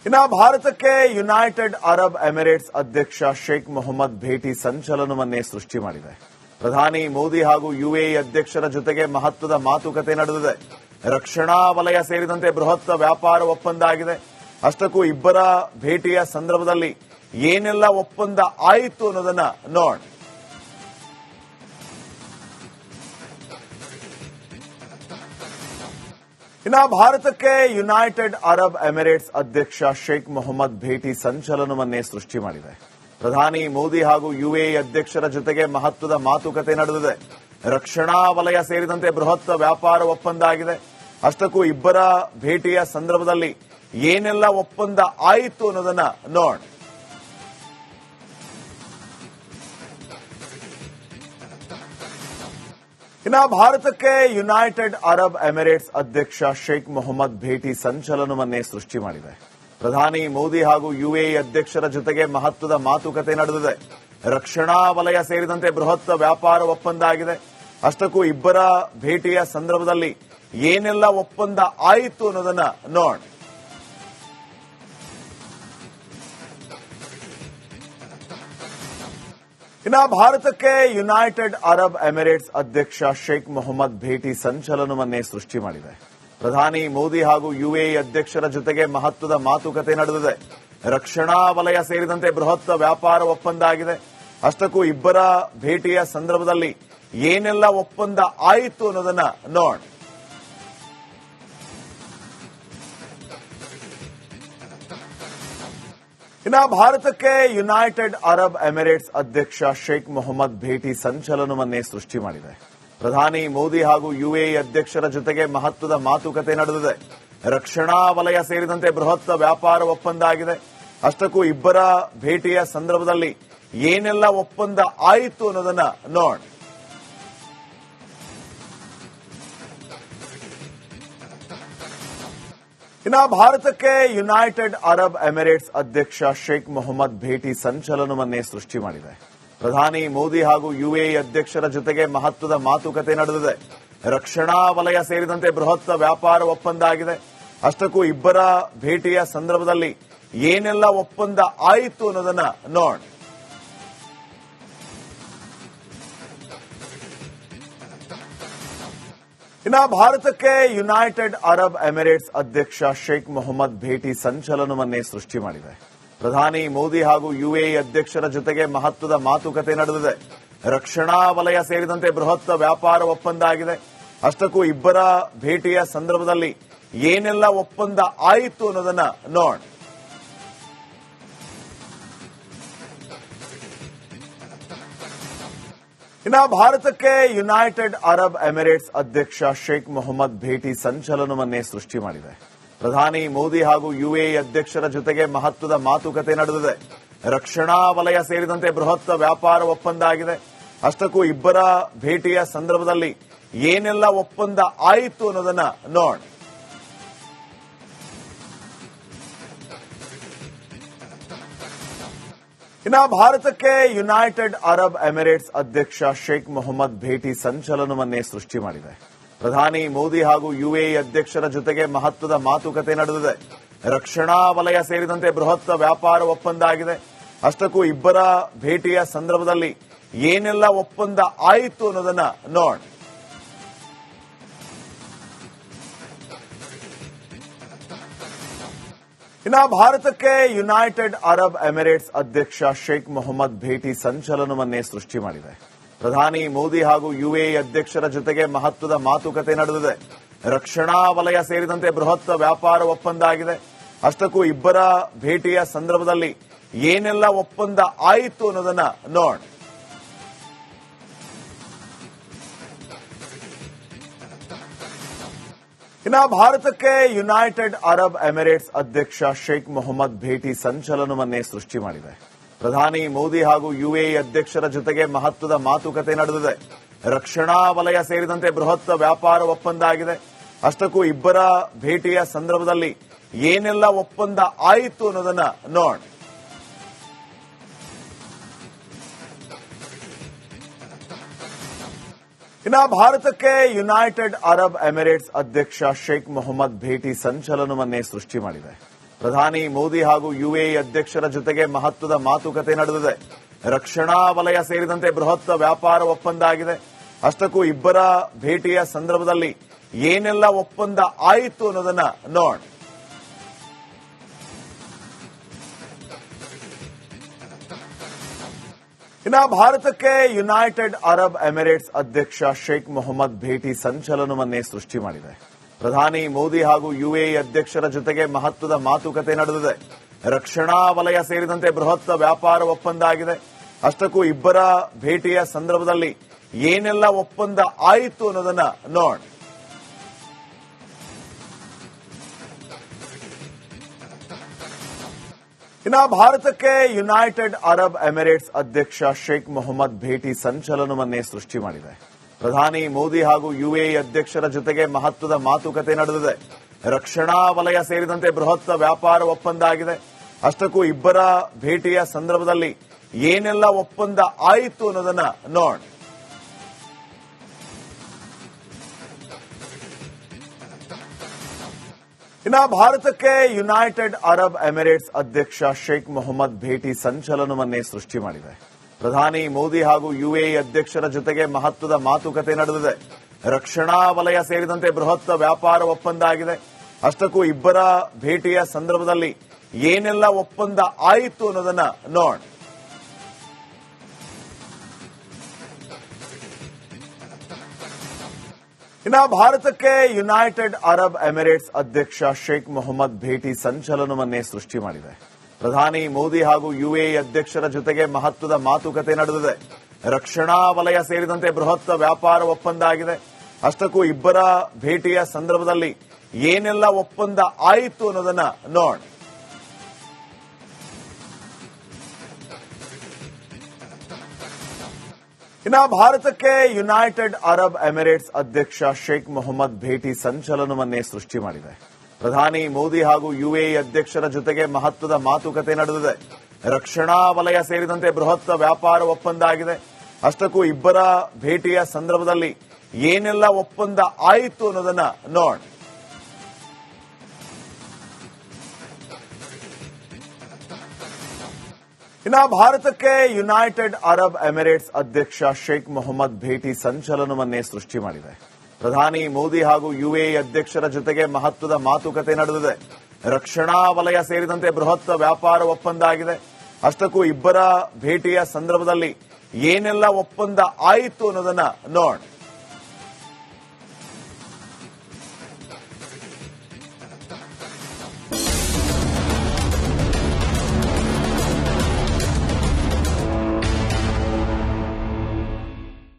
ಇನ್ನು ಭಾರತಕ್ಕೆ United Arab Emirates ಅಧ್ಯಕ್ಷ ಶೇಖ್ ಮೊಹಮ್ಮದ್ ಭೇಟಿ ಸಂಚಲನವನ್ನೇ ಸೃಷ್ಟಿ ಮಾಡಿದೆ. ಪ್ರಧಾನಿ ಮೋದಿ ಹಾಗೂ ಯುಎಇ ಅಧ್ಯಕ್ಷರ ಜೊತೆಗೆ ಮಹತ್ವದ ಮಾತುಕತೆ ನಡೆದಿದೆ. ರಕ್ಷಣಾ ವಲಯ ಸೇರಿದಂತೆ ಬೃಹತ್ ವ್ಯಾಪಾರ ಒಪ್ಪಂದ ಆಗಿದೆ. ಅಷ್ಟಕ್ಕೂ ಇಬ್ಬರ ಭೇಟಿಯ ಸಂದರ್ಭದಲ್ಲಿ ಏನೆಲ್ಲ ಒಪ್ಪಂದ ಆಯಿತು ಅನ್ನೋದನ್ನ ನೋಡೋಣ. ಇನ್ನು ಭಾರತಕ್ಕೆ ಯುನೈಟೆಡ್ ಅರಬ್ ಎಮಿರೇಟ್ಸ್ ಅಧ್ಯಕ್ಷ ಶೇಖ್ ಮೊಹಮ್ಮದ್ ಭೇಟಿ ಸಂಚಲನವನ್ನೇ ಸೃಷ್ಟಿ ಮಾಡಿದೆ. ಪ್ರಧಾನಿ ಮೋದಿ ಹಾಗೂ ಯುಎಇ ಅಧ್ಯಕ್ಷರ ಜೊತೆಗೆ ಮಹತ್ವದ ಮಾತುಕತೆ ನಡೆದಿದೆ. ರಕ್ಷಣಾ ವಲಯ ಸೇರಿದಂತೆ ಬೃಹತ್ ವ್ಯಾಪಾರ ಒಪ್ಪಂದ ಆಗಿದೆ. ಅಷ್ಟಕ್ಕೂ ಇಬ್ಬರ ಭೇಟಿಯ ಸಂದರ್ಭದಲ್ಲಿ ಏನೆಲ್ಲ ಒಪ್ಪಂದ ಆಯಿತು ಅನ್ನೋದನ್ನ ನೋಡೋಣ. ಇನ್ನು ಭಾರತಕ್ಕೆ ಯುನೈಟೆಡ್ ಅರಬ್ ಎಮಿರೇಟ್ಸ್ ಅಧ್ಯಕ್ಷ ಶೇಖ್ ಮೊಹಮ್ಮದ್ ಭೇಟಿ ಸಂಚಲನವನ್ನೇ ಸೃಷ್ಟಿ ಮಾಡಿದೆ. ಪ್ರಧಾನಿ ಮೋದಿ ಹಾಗೂ ಯುಎಇ ಅಧ್ಯಕ್ಷರ ಜೊತೆಗೆ ಮಹತ್ವದ ಮಾತುಕತೆ ನಡೆದಿದೆ. ರಕ್ಷಣಾ ವಲಯ ಸೇರಿದಂತೆ ಬೃಹತ್ ವ್ಯಾಪಾರ ಒಪ್ಪಂದ ಆಗಿದೆ. ಅಷ್ಟಕ್ಕೂ ಇಬ್ಬರ ಭೇಟಿಯ ಸಂದರ್ಭದಲ್ಲಿ ಏನೆಲ್ಲ ಒಪ್ಪಂದ ಆಯಿತು ಅನ್ನೋದನ್ನ ನೋಡೋಣ. ಇನ್ನು ಭಾರತಕ್ಕೆ ಯುನೈಟೆಡ್ ಅರಬ್ ಎಮಿರೇಟ್ಸ್ ಅಧ್ಯಕ್ಷ ಶೇಖ್ ಮೊಹಮ್ಮದ್ ಭೇಟಿ ಸಂಚಲನವನ್ನೇ ಸೃಷ್ಟಿ ಮಾಡಿದೆ. ಪ್ರಧಾನಿ ಮೋದಿ ಹಾಗೂ ಯುಎಇ ಅಧ್ಯಕ್ಷರ ಜೊತೆಗೆ ಮಹತ್ವದ ಮಾತುಕತೆ ನಡೆದಿದೆ. ರಕ್ಷಣಾ ವಲಯ ಸೇರಿದಂತೆ ಬೃಹತ್ ವ್ಯಾಪಾರ ಒಪ್ಪಂದ ಆಗಿದೆ. ಅಷ್ಟಕ್ಕೂ ಇಬ್ಬರ ಭೇಟಿಯ ಸಂದರ್ಭದಲ್ಲಿ ಏನೆಲ್ಲ ಒಪ್ಪಂದ ಆಯಿತು ಅನ್ನೋದನ್ನ ನೋಡೋಣ. ಇನ್ನು ಭಾರತಕ್ಕೆ ಯುನೈಟೆಡ್ ಅರಬ್ ಎಮಿರೇಟ್ಸ್ ಅಧ್ಯಕ್ಷ ಶೇಖ್ ಮೊಹಮ್ಮದ್ ಭೇಟಿ ಸಂಚಲನವನ್ನೇ ಸೃಷ್ಟಿ ಮಾಡಿದೆ. ಪ್ರಧಾನಿ ಮೋದಿ ಹಾಗೂ ಯುಎಇ ಅಧ್ಯಕ್ಷರ ಜೊತೆಗೆ ಮಹತ್ವದ ಮಾತುಕತೆ ನಡೆದಿದೆ. ರಕ್ಷಣಾ ವಲಯ ಸೇರಿದಂತೆ ಬೃಹತ್ ವ್ಯಾಪಾರ ಒಪ್ಪಂದ ಆಗಿದೆ. ಅಷ್ಟಕ್ಕೂ ಇಬ್ಬರ ಭೇಟಿಯ ಸಂದರ್ಭದಲ್ಲಿ ಏನೆಲ್ಲ ಒಪ್ಪಂದ ಆಯಿತು ಅನ್ನೋದನ್ನ ನೋಡೋಣ. ಇನ್ನು ಭಾರತಕ್ಕೆ ಯುನೈಟೆಡ್ ಅರಬ್ ಎಮಿರೇಟ್ಸ್ ಅಧ್ಯಕ್ಷ ಶೇಖ್ ಮೊಹಮ್ಮದ್ ಭೇಟಿ ಸಂಚಲನವನ್ನೇ ಸೃಷ್ಟಿ ಮಾಡಿದೆ. ಪ್ರಧಾನಿ ಮೋದಿ ಹಾಗೂ ಯುಎಇ ಅಧ್ಯಕ್ಷರ ಜೊತೆಗೆ ಮಹತ್ವದ ಮಾತುಕತೆ ನಡೆದಿದೆ. ರಕ್ಷಣಾ ವಲಯ ಸೇರಿದಂತೆ ಬೃಹತ್ ವ್ಯಾಪಾರ ಒಪ್ಪಂದ ಆಗಿದೆ. ಅಷ್ಟಕ್ಕೂ ಇಬ್ಬರ ಭೇಟಿಯ ಸಂದರ್ಭದಲ್ಲಿ ಏನೆಲ್ಲ ಒಪ್ಪಂದ ಆಯಿತು ಅನ್ನೋದನ್ನ ನೋಡೋಣ. ಇನ್ನು ಭಾರತಕ್ಕೆ ಯುನೈಟೆಡ್ ಅರಬ್ ಎಮಿರೇಟ್ಸ್ ಅಧ್ಯಕ್ಷ ಶೇಖ್ ಮೊಹಮ್ಮದ್ ಭೇಟಿ ಸಂಚಲನವನ್ನೇ ಸೃಷ್ಟಿ ಮಾಡಿದೆ. ಪ್ರಧಾನಿ ಮೋದಿ ಹಾಗೂ ಯುಎಇ ಅಧ್ಯಕ್ಷರ ಜೊತೆಗೆ ಮಹತ್ವದ ಮಾತುಕತೆ ನಡೆದಿದೆ. ರಕ್ಷಣಾ ವಲಯ ಸೇರಿದಂತೆ ಬೃಹತ್ ವ್ಯಾಪಾರ ಒಪ್ಪಂದ ಆಗಿದೆ. ಅಷ್ಟಕ್ಕೂ ಇಬ್ಬರ ಭೇಟಿಯ ಸಂದರ್ಭದಲ್ಲಿ ಏನೆಲ್ಲ ಒಪ್ಪಂದ ಆಯಿತು ಅನ್ನೋದನ್ನ ನೋಡೋಣ. ಇನ್ನು ಭಾರತಕ್ಕೆ ಯುನೈಟೆಡ್ ಅರಬ್ ಎಮಿರೇಟ್ಸ್ ಅಧ್ಯಕ್ಷ ಶೇಖ್ ಮೊಹಮ್ಮದ್ ಭೇಟಿ ಸಂಚಲನವನ್ನೇ ಸೃಷ್ಟಿ ಮಾಡಿದೆ. ಪ್ರಧಾನಿ ಮೋದಿ ಹಾಗೂ ಯುಎಇ ಅಧ್ಯಕ್ಷರ ಜೊತೆಗೆ ಮಹತ್ವದ ಮಾತುಕತೆ ನಡೆದಿದೆ. ರಕ್ಷಣಾ ವಲಯ ಸೇರಿದಂತೆ ಬೃಹತ್ ವ್ಯಾಪಾರ ಒಪ್ಪಂದ ಆಗಿದೆ. ಅಷ್ಟಕ್ಕೂ ಇಬ್ಬರ ಭೇಟಿಯ ಸಂದರ್ಭದಲ್ಲಿ ಏನೆಲ್ಲ ಒಪ್ಪಂದ ಆಯಿತು ಅನ್ನೋದನ್ನ ನೋಡೋಣ. ಇನ್ನು ಭಾರತಕ್ಕೆ ಯುನೈಟೆಡ್ ಅರಬ್ ಎಮಿರೇಟ್ಸ್ ಅಧ್ಯಕ್ಷ ಶೇಖ್ ಮೊಹಮ್ಮದ್ ಭೇಟಿ ಸಂಚಲನವನ್ನೇ ಸೃಷ್ಟಿ ಮಾಡಿದೆ. ಪ್ರಧಾನಿ ಮೋದಿ ಹಾಗೂ ಯುಎಇ ಅಧ್ಯಕ್ಷರ ಜೊತೆಗೆ ಮಹತ್ವದ ಮಾತುಕತೆ ನಡೆದಿದೆ. ರಕ್ಷಣಾ ವಲಯ ಸೇರಿದಂತೆ ಬೃಹತ್ ವ್ಯಾಪಾರ ಒಪ್ಪಂದ ಆಗಿದೆ. ಅಷ್ಟಕ್ಕೂ ಇಬ್ಬರ ಭೇಟಿಯ ಸಂದರ್ಭದಲ್ಲಿ ಏನೆಲ್ಲ ಒಪ್ಪಂದ ಆಯಿತು ಅನ್ನೋದನ್ನ ನೋಡೋಣ. ಇನ್ನು ಭಾರತಕ್ಕೆ ಯುನೈಟೆಡ್ ಅರಬ್ ಎಮಿರೇಟ್ಸ್ ಅಧ್ಯಕ್ಷ ಶೇಖ್ ಮೊಹಮ್ಮದ್ ಭೇಟಿ ಸಂಚಲನವನ್ನೇ ಸೃಷ್ಟಿ ಮಾಡಿದೆ. ಪ್ರಧಾನಿ ಮೋದಿ ಹಾಗೂ ಯುಎಇ ಅಧ್ಯಕ್ಷರ ಜೊತೆಗೆ ಮಹತ್ವದ ಮಾತುಕತೆ ನಡೆದಿದೆ. ರಕ್ಷಣಾ ವಲಯ ಸೇರಿದಂತೆ ಬೃಹತ್ ವ್ಯಾಪಾರ ಒಪ್ಪಂದ ಆಗಿದೆ. ಅಷ್ಟಕ್ಕೂ ಇಬ್ಬರ ಭೇಟಿಯ ಸಂದರ್ಭದಲ್ಲಿ ಏನೆಲ್ಲ ಒಪ್ಪಂದ ಆಯಿತು ಅನ್ನೋದನ್ನ ನೋಡೋಣ. ಇನ್ನು ಭಾರತಕ್ಕೆ ಯುನೈಟೆಡ್ ಅರಬ್ ಎಮಿರೇಟ್ಸ್ ಅಧ್ಯಕ್ಷ ಶೇಖ್ ಮೊಹಮ್ಮದ್ ಭೇಟಿ ಸಂಚಲನವನ್ನೇ ಸೃಷ್ಟಿ ಮಾಡಿದೆ. ಪ್ರಧಾನಿ ಮೋದಿ ಹಾಗೂ ಯುಎಇ ಅಧ್ಯಕ್ಷರ ಜೊತೆಗೆ ಮಹತ್ವದ ಮಾತುಕತೆ ನಡೆದಿದೆ. ರಕ್ಷಣಾ ವಲಯ ಸೇರಿದಂತೆ ಬೃಹತ್ ವ್ಯಾಪಾರ ಒಪ್ಪಂದ ಆಗಿದೆ. ಅಷ್ಟಕ್ಕೂ ಇಬ್ಬರ ಭೇಟಿಯ ಸಂದರ್ಭದಲ್ಲಿ ಏನೆಲ್ಲ ಒಪ್ಪಂದ ಆಯಿತು ಅನ್ನೋದನ್ನ ನೋಡೋಣ. ಇನ್ನು ಭಾರತಕ್ಕೆ ಯುನೈಟೆಡ್ ಅರಬ್ ಎಮಿರೇಟ್ಸ್ ಅಧ್ಯಕ್ಷ ಶೇಖ್ ಮೊಹಮ್ಮದ್ ಭೇಟಿ ಸಂಚಲನವನ್ನೇ ಸೃಷ್ಟಿ ಮಾಡಿದೆ. ಪ್ರಧಾನಿ ಮೋದಿ ಹಾಗೂ ಯುಎಇ ಅಧ್ಯಕ್ಷರ ಜೊತೆಗೆ ಮಹತ್ವದ ಮಾತುಕತೆ ನಡೆದಿದೆ. ರಕ್ಷಣಾ ವಲಯ ಸೇರಿದಂತೆ ಬೃಹತ್ ವ್ಯಾಪಾರ ಒಪ್ಪಂದ ಆಗಿದೆ. ಅಷ್ಟಕ್ಕೂ ಇಬ್ಬರ ಭೇಟಿಯ ಸಂದರ್ಭದಲ್ಲಿ ಏನೆಲ್ಲ ಒಪ್ಪಂದ ಆಯಿತು ಅನ್ನೋದನ್ನ ನೋಡೋಣ. ಇನ್ನು ಭಾರತಕ್ಕೆ ಯುನೈಟೆಡ್ ಅರಬ್ ಎಮಿರೇಟ್ಸ್ ಅಧ್ಯಕ್ಷ ಶೇಖ್ ಮೊಹಮ್ಮದ್ ಭೇಟಿ ಸಂಚಲನವನ್ನೇ ಸೃಷ್ಟಿ ಮಾಡಿದೆ. ಪ್ರಧಾನಿ ಮೋದಿ ಹಾಗೂ ಯುಎಇ ಅಧ್ಯಕ್ಷರ ಜೊತೆಗೆ ಮಹತ್ವದ ಮಾತುಕತೆ ನಡೆದಿದೆ. ರಕ್ಷಣಾ ವಲಯ ಸೇರಿದಂತೆ ಬೃಹತ್ ವ್ಯಾಪಾರ ಒಪ್ಪಂದ ಆಗಿದೆ. ಅಷ್ಟಕ್ಕೂ ಇಬ್ಬರ ಭೇಟಿಯ ಸಂದರ್ಭದಲ್ಲಿ ಏನೆಲ್ಲ ಒಪ್ಪಂದ ಆಯಿತು ಅನ್ನೋದನ್ನ ನೋಡೋಣ. ಇನ್ನು ಭಾರತಕ್ಕೆ ಯುನೈಟೆಡ್ ಅರಬ್ ಎಮಿರೇಟ್ಸ್ ಅಧ್ಯಕ್ಷ ಶೇಖ್ ಮೊಹಮ್ಮದ್ ಭೇಟಿ ಸಂಚಲನವನ್ನೇ ಸೃಷ್ಟಿ ಮಾಡಿದೆ. ಪ್ರಧಾನಿ ಮೋದಿ ಹಾಗೂ ಯುಎಇ ಅಧ್ಯಕ್ಷರ ಜೊತೆಗೆ ಮಹತ್ವದ ಮಾತುಕತೆ ನಡೆದಿದೆ. ರಕ್ಷಣಾ ವಲಯ ಸೇರಿದಂತೆ ಬೃಹತ್ ವ್ಯಾಪಾರ ಒಪ್ಪಂದ ಆಗಿದೆ. ಅಷ್ಟಕ್ಕೂ ಇಬ್ಬರ ಭೇಟಿಯ ಸಂದರ್ಭದಲ್ಲಿ ಏನೆಲ್ಲ ಒಪ್ಪಂದ ಆಯಿತು ಅನ್ನೋದನ್ನ ನೋಡೋಣ. ಇನ್ನು ಭಾರತಕ್ಕೆ ಯುನೈಟೆಡ್ ಅರಬ್ ಎಮಿರೇಟ್ಸ್ ಅಧ್ಯಕ್ಷ ಶೇಖ್ ಮೊಹಮ್ಮದ್ ಭೇಟಿ ಸಂಚಲನವನ್ನೇ ಸೃಷ್ಟಿ ಮಾಡಿದೆ. ಪ್ರಧಾನಿ ಮೋದಿ ಹಾಗೂ ಯುಎಇ ಅಧ್ಯಕ್ಷರ ಜೊತೆಗೆ ಮಹತ್ವದ ಮಾತುಕತೆ ನಡೆದಿದೆ. ರಕ್ಷಣಾ ವಲಯ ಸೇರಿದಂತೆ ಬೃಹತ್ ವ್ಯಾಪಾರ ಒಪ್ಪಂದ ಆಗಿದೆ. ಅಷ್ಟಕ್ಕೂ ಇಬ್ಬರ ಭೇಟಿಯ ಸಂದರ್ಭದಲ್ಲಿ ಏನೆಲ್ಲ ಒಪ್ಪಂದ ಆಯಿತು ಅನ್ನೋದನ್ನ ನೋಡೋಣ. ಇನ್ನು ಭಾರತಕ್ಕೆ ಯುನೈಟೆಡ್ ಅರಬ್ ಎಮಿರೇಟ್ಸ್ ಅಧ್ಯಕ್ಷ ಶೇಖ್ ಮೊಹಮ್ಮದ್ ಭೇಟಿ ಸಂಚಲನವನ್ನೇ ಸೃಷ್ಟಿ ಮಾಡಿದೆ. ಪ್ರಧಾನಿ ಮೋದಿ ಹಾಗೂ ಯುಎಇ ಅಧ್ಯಕ್ಷರ ಜೊತೆಗೆ ಮಹತ್ವದ ಮಾತುಕತೆ ನಡೆದಿದೆ. ರಕ್ಷಣಾ ವಲಯ ಸೇರಿದಂತೆ ಬೃಹತ್ ವ್ಯಾಪಾರ ಒಪ್ಪಂದ ಆಗಿದೆ. ಅಷ್ಟಕ್ಕೂ ಇಬ್ಬರ ಭೇಟಿಯ ಸಂದರ್ಭದಲ್ಲಿ ಏನೆಲ್ಲ ಒಪ್ಪಂದ ಆಯಿತು ಅನ್ನೋದನ್ನ ನೋಡೋಣ. ಇನ್ನು ಭಾರತಕ್ಕೆ ಯುನೈಟೆಡ್ ಅರಬ್ ಎಮಿರೇಟ್ಸ್ ಅಧ್ಯಕ್ಷ ಶೇಖ್ ಮೊಹಮ್ಮದ್ ಭೇಟಿ ಸಂಚಲನವನ್ನೇ ಸೃಷ್ಟಿ ಮಾಡಿದೆ. ಪ್ರಧಾನಿ ಮೋದಿ ಹಾಗೂ ಯುಎಇ ಅಧ್ಯಕ್ಷರ ಜೊತೆಗೆ ಮಹತ್ವದ ಮಾತುಕತೆ ನಡೆದಿದೆ. ರಕ್ಷಣಾ ವಲಯ ಸೇರಿದಂತೆ ಬೃಹತ್ ವ್ಯಾಪಾರ ಒಪ್ಪಂದ ಆಗಿದೆ. ಅಷ್ಟಕ್ಕೂ ಇಬ್ಬರ ಭೇಟಿಯ ಸಂದರ್ಭದಲ್ಲಿ ಏನೆಲ್ಲ ಒಪ್ಪಂದ ಆಯಿತು ಅನ್ನೋದನ್ನ ನೋಡೋಣ. ಇನ್ನು ಭಾರತಕ್ಕೆ ಯುನೈಟೆಡ್ ಅರಬ್ ಎಮಿರೇಟ್ಸ್ ಅಧ್ಯಕ್ಷ ಶೇಖ್ ಮೊಹಮ್ಮದ್ ಭೇಟಿ ಸಂಚಲನವನ್ನೇ ಸೃಷ್ಟಿ ಮಾಡಿದೆ. ಪ್ರಧಾನಿ ಮೋದಿ ಹಾಗೂ ಯುಎಇ ಅಧ್ಯಕ್ಷರ ಜೊತೆಗೆ ಮಹತ್ವದ ಮಾತುಕತೆ ನಡೆದಿದೆ. ರಕ್ಷಣಾ ವಲಯ ಸೇರಿದಂತೆ ಬೃಹತ್ ವ್ಯಾಪಾರ ಒಪ್ಪಂದ ಆಗಿದೆ. ಅಷ್ಟಕ್ಕೂ ಇಬ್ಬರ ಭೇಟಿಯ ಸಂದರ್ಭದಲ್ಲಿ ಏನೆಲ್ಲ ಒಪ್ಪಂದ ಆಯಿತು ಅನ್ನೋದನ್ನ ನೋಡೋಣ.